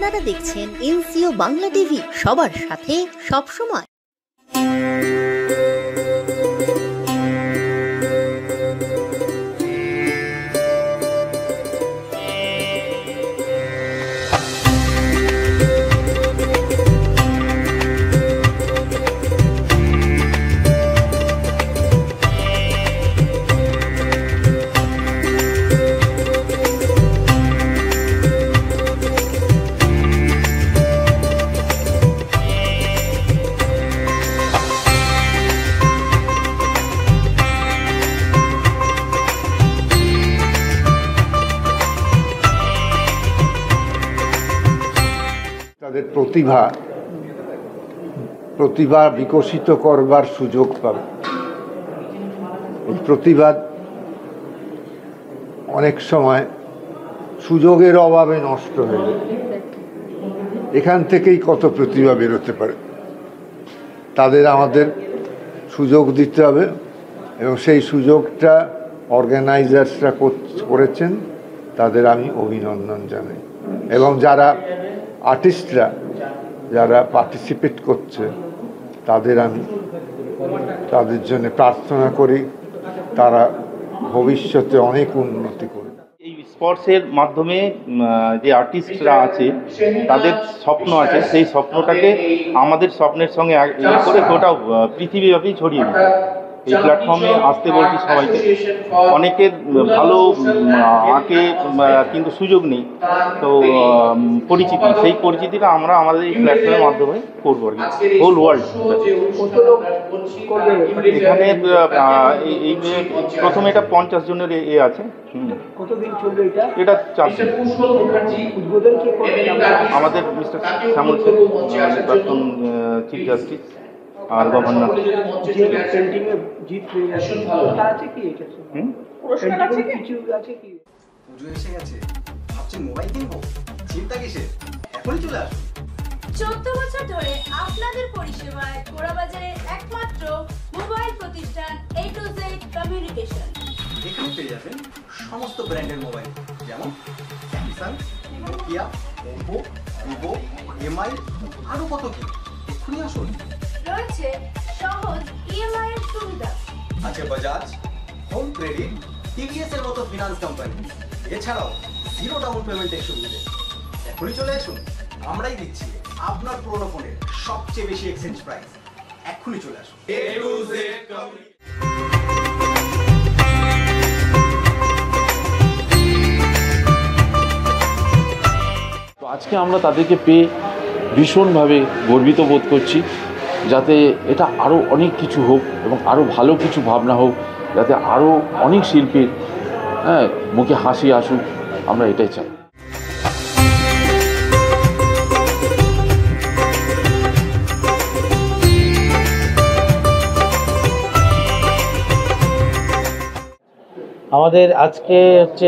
আপনারা দেখছেন NCO Bangla TV, সবার সাথে সব সময়। তাদের প্রতিভা বিকশিত করবার সুযোগ পাবে। এই প্রতিভা অনেক সময় সুযোগের অভাবে নষ্ট হয়ে যায়। এখান থেকেই কত প্রতিভা বেরোতে পারে। তাদের আমাদের সুযোগ দিতে হবে এবং সেই সুযোগটা অর্গানাইজার্সরা করেছেন, তাদের আমি অভিনন্দন জানাই। এবং যারা আর্টিস্টরা যারা পার্টিসিপেট করছে তাদের জন্য প্রার্থনা করি তারা ভবিষ্যতে অনেক উন্নতি করবে। এই স্পোর্টসের মাধ্যমে যে আর্টিস্টরা আছে তাদের স্বপ্ন আছে, সেই স্বপ্নটাকে আমাদের স্বপ্নের সঙ্গে করে ওটা পৃথিবীব্যাপী ছড়িয়ে দিতে। এই প্ল্যাটফর্মে আসতে বলছি সবাইকে। অনেকের ভালো আঁকে কিন্তু সুযোগ নেই, তো সেই পরিচিতিটা আমরা আমাদের এই প্ল্যাটফর্মের মাধ্যমে করবো আর কি, হোল ওয়ার্ল্ড। এখানে এই প্রথমে এটা 50 জনের আছে। এটা 4 দিন। আমাদের মিস্টার শ্যামল সেন, প্রাক্তন চিফ জাস্টিস আর গভর্নর। এসে গেছে, ভাবছেন মোবাইল কিনবো, চিন্তা কিসের, এখনই চলে আসুন। 14 বছর ধরে আপনাদের পরিষেবায় গোড়াবাজারের একমাত্র মোবাইল প্রতিষ্ঠান A to Z কমিউনিকেশন। এখানে পেয়ে যাবেন সমস্ত ব্র্যান্ডের মোবাইল, যেমন Samsung, Nokia, Oppo, Vivo, MI, আরো কত কি। এক্ষুনি আসুন। রয়েছে সহজ ইএমআই এর সুবিধা, আছে বাজাজ, হোম ক্রেডিট, টিভিএস এর মতো ফিনান্স কোম্পানি, এছাড়াও জিরো ডাউন পেমেন্টের সুবিধা। এখনই চলে আসুন, আমরাই দিচ্ছি আপনার পুরোনো ফোনের সবচেয়ে বেশি এক্সচেঞ্জ প্রাইস। এখনই চলে আসুন। তো আজকে আমরা তাদেরকে পেয়ে ভীষণভাবে গর্বিত বোধ করছি, যাতে এটা আরও অনেক কিছু হোক এবং আরও ভালো কিছু ভাবনা হোক, যাতে আরও অনেক শিল্পীর মুখে হাসি আসুক, আমরা এটাই চাই। আমাদের আজকে হচ্ছে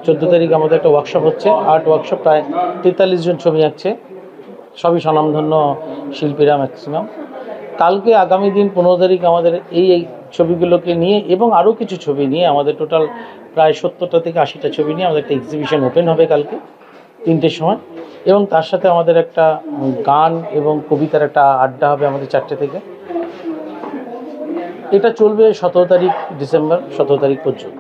14 তারিখ আমাদের একটা ওয়ার্কশপ হচ্ছে, আর্ট ওয়ার্কশপ। প্রায় 43 জন ছবি আঁকছে, সবই স্বনামধন্য শিল্পীরা ম্যাক্সিমাম। কালকে আগামী দিন 15 তারিখ আমাদের এই ছবিগুলোকে নিয়ে এবং আরও কিছু ছবি নিয়ে আমাদের টোটাল প্রায় 70টা থেকে 80টা ছবি নিয়ে আমাদের একটা এক্সিবিশন ওপেন হবে কালকে 3টের সময়। এবং তার সাথে আমাদের একটা গান এবং কবিতার একটা আড্ডা হবে আমাদের 4টে থেকে। এটা চলবে 17 তারিখ ডিসেম্বর 17 তারিখ পর্যন্ত।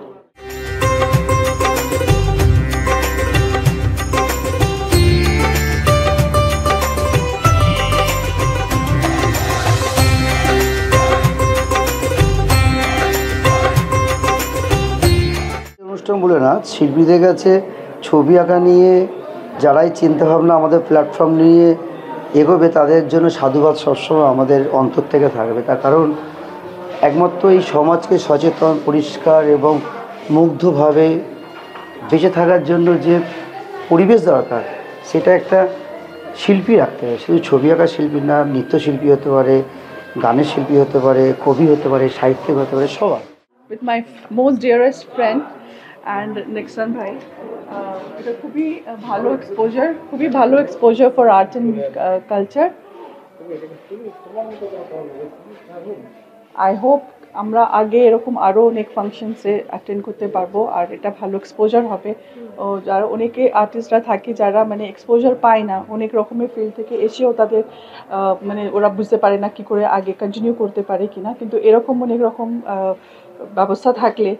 অনুষ্ঠান বলে না, শিল্পীদের কাছে ছবি আঁকা নিয়ে যারাই চিন্তাভাবনা আমাদের প্ল্যাটফর্ম নিয়ে এগোবে তাদের জন্য সাধুবাদ সবসময় আমাদের অন্তর থেকে থাকবে। তার কারণ একমাত্র এই সমাজকে সচেতন, পরিষ্কার এবং মুগ্ধভাবে বেঁচে থাকার জন্য যে পরিবেশ দরকার, সেটা একটা শিল্পী রাখতে হবে। শুধু ছবি আঁকা শিল্পী না, নৃত্যশিল্পী হতে পারে, গানের শিল্পী হতে পারে, কবি হতে পারে, সাহিত্যিক হতে পারে, সবাই। With my most dearest friend and Nixon bhai, এটা খুবই ভালো exposure for art and culture. I hope আমরা আগে এরকম আরও অনেক ফাংশনসে অ্যাটেন্ড করতে পারবো, আর এটা ভালো এক্সপোজার হবে। ও যারা অনেকে আর্টিস্টরা থাকে যারা মানে এক্সপোজার পায় না অনেক রকমের ফিল্ড থেকে এসেও, তাদের মানে ওরা বুঝতে পারে না কি করে আগে কন্টিনিউ করতে পারে কিনা, কিন্তু এরকম অনেক রকম ব্যবস্থা থাকলে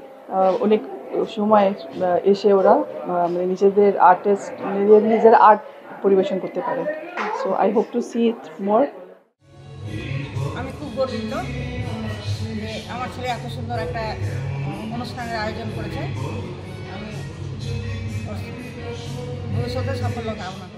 অনেক সময় এসে ওরা মানে নিজেদের নিজের আর্ট পরিবেশন করতে পারে। So I hope to see it more. আমি খুব গর্বিত যে আমার ছেলে এত সুন্দর একটা অনুষ্ঠানের আয়োজন করেছে। আমি ভবিষ্যতে সাফল্য কামনা করি।